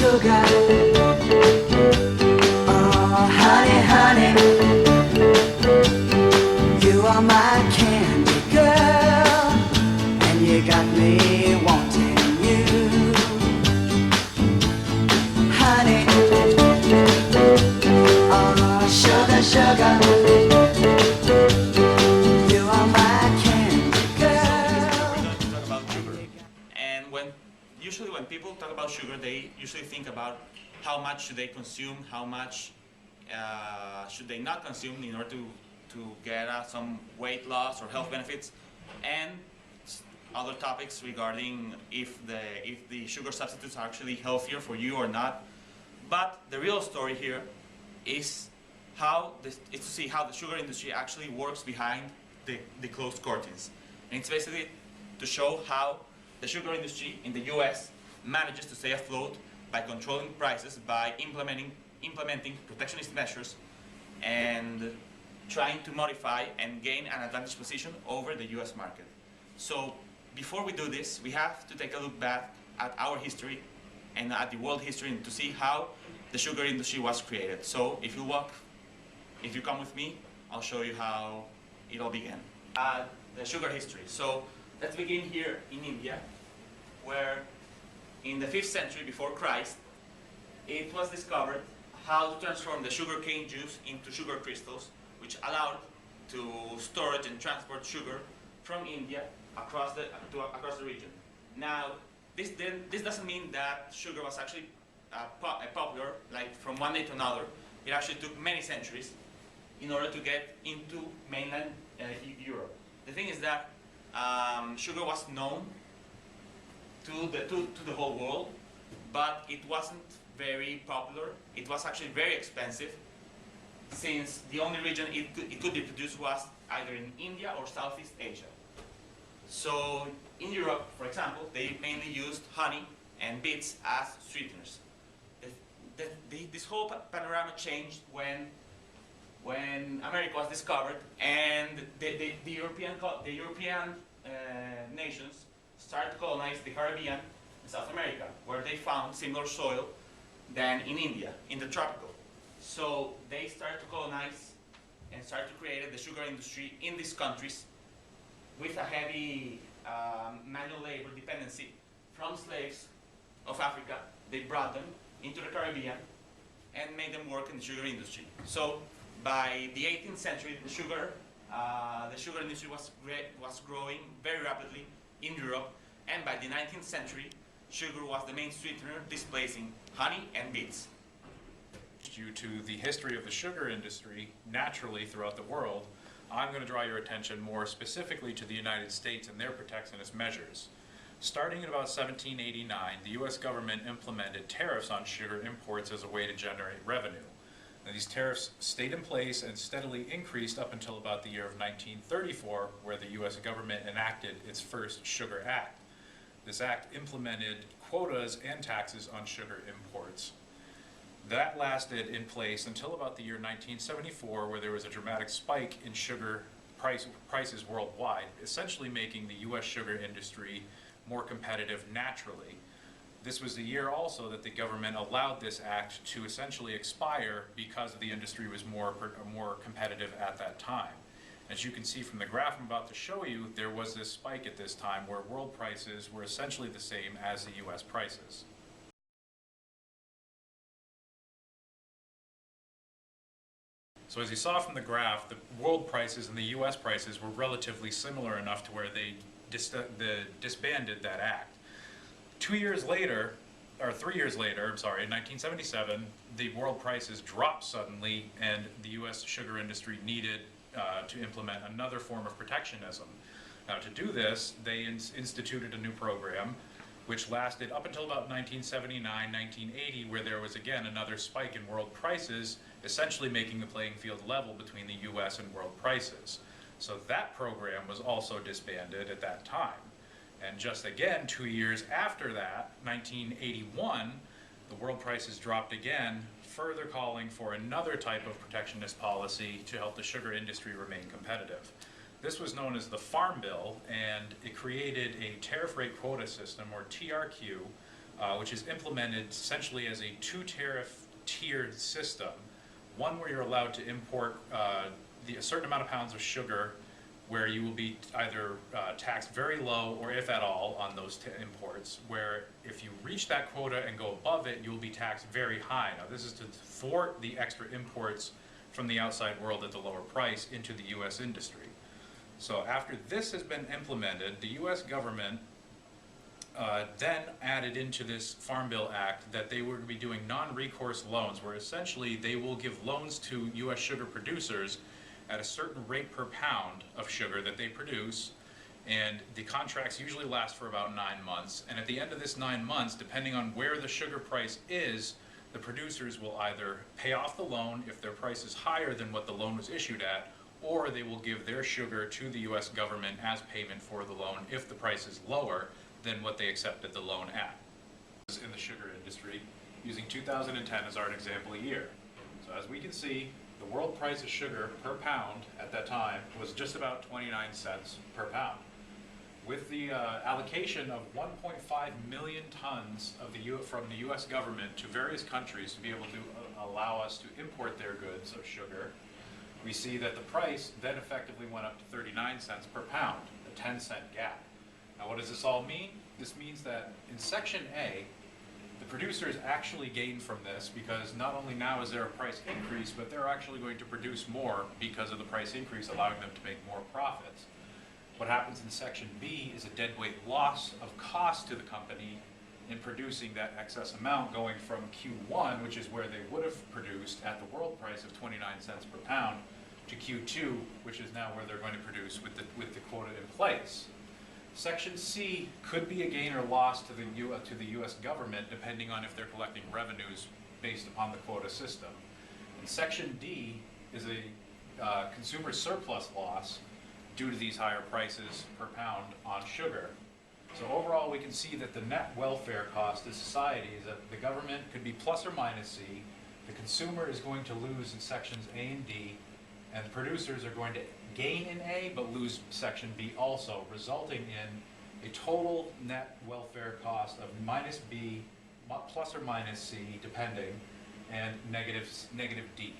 sugar. Oh, honey, honey, you are my candy girl, and you got me wanting you. Honey, oh, sugar, sugar, you are my candy girl. We're going to talk about sugar. And usually when people talk about sugar, they usually think about how much should they consume, how much should they not consume in order to get some weight loss or health benefits, and other topics regarding if the sugar substitutes are actually healthier for you or not. But the real story here is to see how the sugar industry actually works behind the closed curtains. And it's basically to show how the sugar industry in the US manages to stay afloat by controlling prices, by implementing protectionist measures, and trying to modify and gain an advantage position over the US market. So before we do this, we have to take a look back at our history and at the world history to see how the sugar industry was created. So if you come with me, I'll show you how it all began. The sugar history. So let's begin here in India, where in the 5th century before Christ, it was discovered how to transform the sugar cane juice into sugar crystals, which allowed to storage and transport sugar from India across the region. Now, this doesn't mean that sugar was actually popular, like from one day to another. It actually took many centuries in order to get into mainland Europe. The thing is that sugar was known to the whole world, but it wasn't very popular. It was actually very expensive, since the only region it could be produced was either in India or Southeast Asia. So in Europe, for example, they mainly used honey and beets as sweeteners. This whole panorama changed when America was discovered, and the European nations started to colonize the Caribbean and South America, where they found similar soil than in India, in the tropical. So they started to colonize and started to create the sugar industry in these countries with a heavy manual labor dependency from slaves of Africa. They brought them into the Caribbean and made them work in the sugar industry. So by the 18th century, the sugar industry was growing very rapidly in Europe, and by the 19th century, sugar was the main sweetener, displacing honey and beets. Due to the history of the sugar industry naturally throughout the world, I'm going to draw your attention more specifically to the United States and their protectionist measures. Starting in about 1789, the U.S. government implemented tariffs on sugar imports as a way to generate revenue. Now, these tariffs stayed in place and steadily increased up until about the year of 1934, where the U.S. government enacted its first Sugar Act. This act implemented quotas and taxes on sugar imports. That lasted in place until about the year 1974, where there was a dramatic spike in sugar prices worldwide, essentially making the U.S. sugar industry more competitive naturally. This was the year also that the government allowed this act to essentially expire because the industry was more competitive at that time. As you can see from the graph I'm about to show you, there was this spike at this time where world prices were essentially the same as the U.S. prices. So as you saw from the graph, the world prices and the U.S. prices were relatively similar enough to where they disbanded that act. 3 years later, in 1977, the world prices dropped suddenly, and the U.S. sugar industry needed to implement another form of protectionism. Now, to do this, they instituted a new program which lasted up until about 1979, 1980, where there was again another spike in world prices, essentially making the playing field level between the U.S. and world prices. So that program was also disbanded at that time. And just again, 2 years after that, 1981, the world prices dropped again, further calling for another type of protectionist policy to help the sugar industry remain competitive. This was known as the Farm Bill, and it created a tariff rate quota system, or TRQ, which is implemented essentially as a two-tariff tiered system. One where you're allowed to import a certain amount of pounds of sugar, where you will be either taxed very low or if at all on those imports, where if you reach that quota and go above it, you will be taxed very high. Now this is to thwart the extra imports from the outside world at the lower price into the US industry. So after this has been implemented, the US government then added into this Farm Bill Act that they would be doing non-recourse loans, where essentially they will give loans to US sugar producers at a certain rate per pound of sugar that they produce, and the contracts usually last for about 9 months. And at the end of this 9 months, depending on where the sugar price is, the producers will either pay off the loan if their price is higher than what the loan was issued at, or they will give their sugar to the US government as payment for the loan if the price is lower than what they accepted the loan at. In the sugar industry, using 2010 as our example year. So as we can see, the world price of sugar per pound at that time was just about 29 cents per pound. With the allocation of 1.5 million tons of from the US government to various countries to be able to allow us to import their goods of sugar, we see that the price then effectively went up to 39 cents per pound, a 10-cent gap. Now what does this all mean? This means that in Section A, the producers actually gain from this, because not only now is there a price increase, but they're actually going to produce more because of the price increase, allowing them to make more profits. What happens in Section B is a deadweight loss of cost to the company in producing that excess amount, going from Q1, which is where they would have produced at the world price of 29 cents per pound, to Q2, which is now where they're going to produce with the quota in place. Section C could be a gain or loss to the US government, depending on if they're collecting revenues based upon the quota system. And Section D is a consumer surplus loss due to these higher prices per pound on sugar. So overall, we can see that the net welfare cost to society is that the government could be plus or minus C, the consumer is going to lose in sections A and D, and the producers are going to gain in A but lose section B also, resulting in a total net welfare cost of minus B, plus or minus C, depending, and negative D.